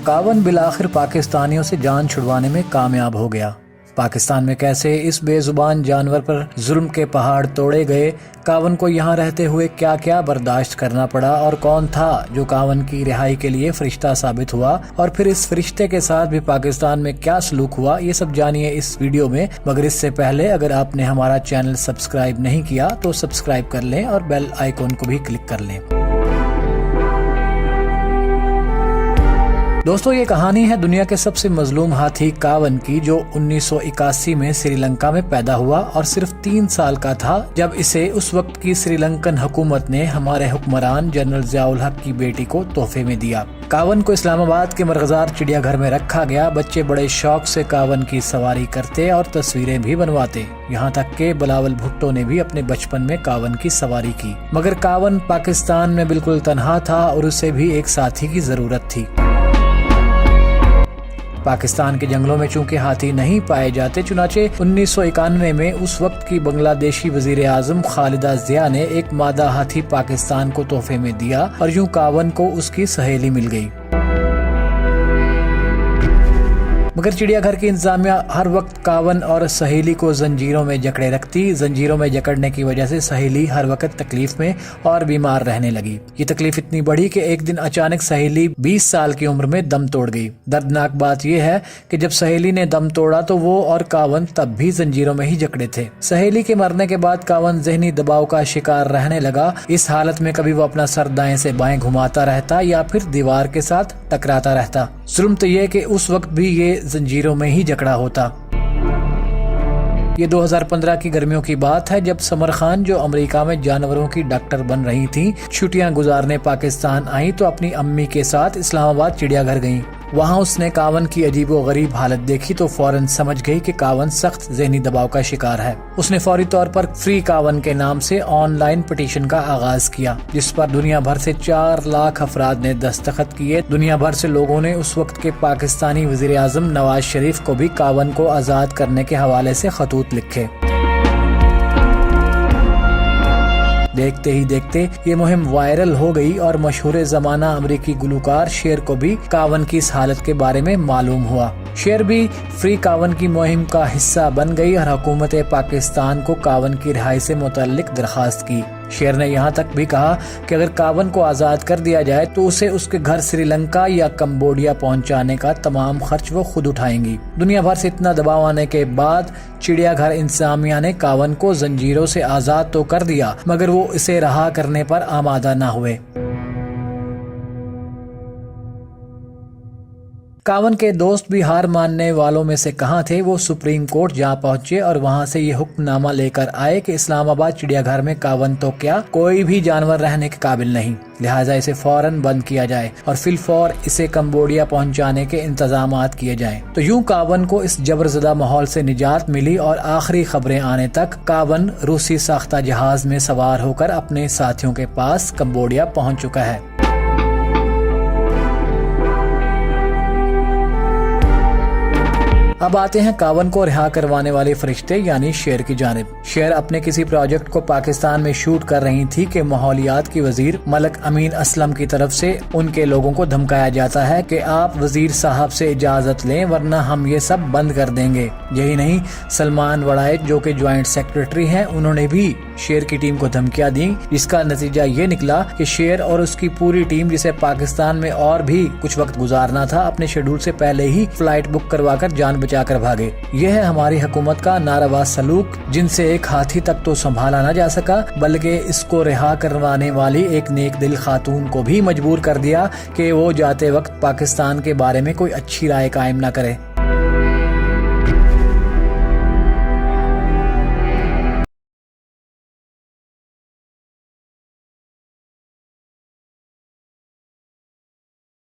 कावन बिलाखिर पाकिस्तानियों से जान छुड़वाने में कामयाब हो गया। पाकिस्तान में कैसे इस बेजुबान जानवर पर जुल्म के पहाड़ तोड़े गए, कावन को यहाँ रहते हुए क्या क्या बर्दाश्त करना पड़ा और कौन था जो कावन की रिहाई के लिए फरिश्ता साबित हुआ, और फिर इस फरिश्ते के साथ भी पाकिस्तान में क्या सलूक हुआ, ये सब जानिए इस वीडियो में। मगर इससे पहले अगर आपने हमारा चैनल सब्सक्राइब नहीं किया तो सब्सक्राइब कर लें और बेल आइकॉन को भी क्लिक कर लें। दोस्तों, ये कहानी है दुनिया के सबसे मजलूम हाथी कावन की, जो 1981 में श्रीलंका में पैदा हुआ और सिर्फ 3 साल का था जब इसे उस वक्त की श्रीलंकन हुकूमत ने हमारे हुक्मरान जनरल ज़ियाउल हक की बेटी को तोहफे में दिया। कावन को इस्लामाबाद के मरगजार चिड़ियाघर में रखा गया। बच्चे बड़े शौक से कावन की सवारी करते और तस्वीरें भी बनवाते। यहाँ तक के बिलावल भुट्टो ने भी अपने बचपन में कावन की सवारी की। मगर कावन पाकिस्तान में बिल्कुल तन्हा था और उसे भी एक साथी की जरूरत थी। पाकिस्तान के जंगलों में चूंकि हाथी नहीं पाए जाते, चुनाचे 1991 में उस वक्त की बांग्लादेशी वजीर आजम खालिदा जिया ने एक मादा हाथी पाकिस्तान को तोहफे में दिया और यूं कावन को उसकी सहेली मिल गई। मगर चिड़ियाघर की इंतजामिया हर वक्त कावन और सहेली को जंजीरों में जकड़े रखती। जंजीरों में जकड़ने की वजह से सहेली हर वक्त तकलीफ में और बीमार रहने लगी। ये तकलीफ इतनी बढ़ी कि एक दिन अचानक सहेली 20 साल की उम्र में दम तोड़ गई। दर्दनाक बात यह है कि जब सहेली ने दम तोड़ा तो वो और कावन तब भी जंजीरों में ही जकड़े थे। सहेली के मरने के बाद कावन जहनी दबाव का शिकार रहने लगा। इस हालत में कभी वो अपना सर दाएं से बाएं घुमाता रहता या फिर दीवार के साथ टकराता रहता। जुल्म तो ये कि उस वक्त भी ये जंजीरों में ही जकड़ा होता। ये 2015 की गर्मियों की बात है, जब समर खान, जो अमेरिका में जानवरों की डॉक्टर बन रही थी, छुट्टियां गुजारने पाकिस्तान आई तो अपनी अम्मी के साथ इस्लामाबाद चिड़ियाघर गईं। वहां उसने कावन की अजीबोगरीब हालत देखी तो फौरन समझ गई कि कावन सख्त ज़हनी दबाव का शिकार है। उसने फौरी तौर पर फ्री कावन के नाम से ऑनलाइन पिटीशन का आगाज किया, जिस पर दुनिया भर से 4 लाख अफराद ने दस्तखत किए। दुनिया भर से लोगों ने उस वक्त के पाकिस्तानी वजीर आजम नवाज शरीफ को भी कावन को आजाद करने के हवाले से खतूत लिखे। देखते ही देखते ये मुहिम वायरल हो गई और मशहूर जमाना अमेरिकी गुलकार शेर को भी कावन की इस हालत के बारे में मालूम हुआ। शेर भी फ्री कावन की मुहिम का हिस्सा बन गई और हुकूमत पाकिस्तान को कावन की रिहाई से मुतल्लिक दरखास्त की। शेर ने यहाँ तक भी कहा कि अगर कावन को आज़ाद कर दिया जाए तो उसे उसके घर श्रीलंका या कंबोडिया पहुँचाने का तमाम खर्च वो खुद उठाएंगी। दुनिया भर से इतना दबाव आने के बाद चिड़ियाघर इंतजामिया ने कावन को जंजीरों से आज़ाद तो कर दिया, मगर वो इसे रहा करने पर आमादा न हुए। कावन के दोस्त भी हार मानने वालों में से कहाँ थे। वो सुप्रीम कोर्ट जा पहुंचे और वहां से ये हुक्मनामा लेकर आए कि इस्लामाबाद चिड़ियाघर में कावन तो क्या, कोई भी जानवर रहने के काबिल नहीं, लिहाजा इसे फौरन बंद किया जाए और फिलफौर इसे कंबोडिया पहुंचाने के इंतजामात किए जाएं। तो यूं कावन को इस जबरजदा माहौल से निजात मिली और आखिरी खबरें आने तक कावन रूसी साख्ता जहाज में सवार होकर अपने साथियों के पास कंबोडिया पहुंच चुका है। अब आते हैं कावन को रिहा करवाने वाले फरिश्ते यानी शेर की जानिब। शेर अपने किसी प्रोजेक्ट को पाकिस्तान में शूट कर रही थी कि माहौलियात की वजीर मलक अमीन असलम की तरफ से उनके लोगों को धमकाया जाता है कि आप वजीर साहब से इजाजत लें वरना हम ये सब बंद कर देंगे। यही नहीं, सलमान वड़ाइट जो कि ज्वाइंट सेक्रेटरी हैं, उन्होंने भी शेर की टीम को धमकियां दी, जिसका नतीजा ये निकला कि शेर और उसकी पूरी टीम, जिसे पाकिस्तान में और भी कुछ वक्त गुजारना था, अपने शेड्यूल से पहले ही फ्लाइट बुक करवाकर जान बचाकर भागे। यह है हमारी हुकूमत का नारवा सलूक, जिनसे एक हाथी तक तो संभाला न जा सका, बल्कि इसको रिहा करवाने वाली एक नेक दिल खातून को भी मजबूर कर दिया कि वो जाते वक्त पाकिस्तान के बारे में कोई अच्छी राय कायम न करे।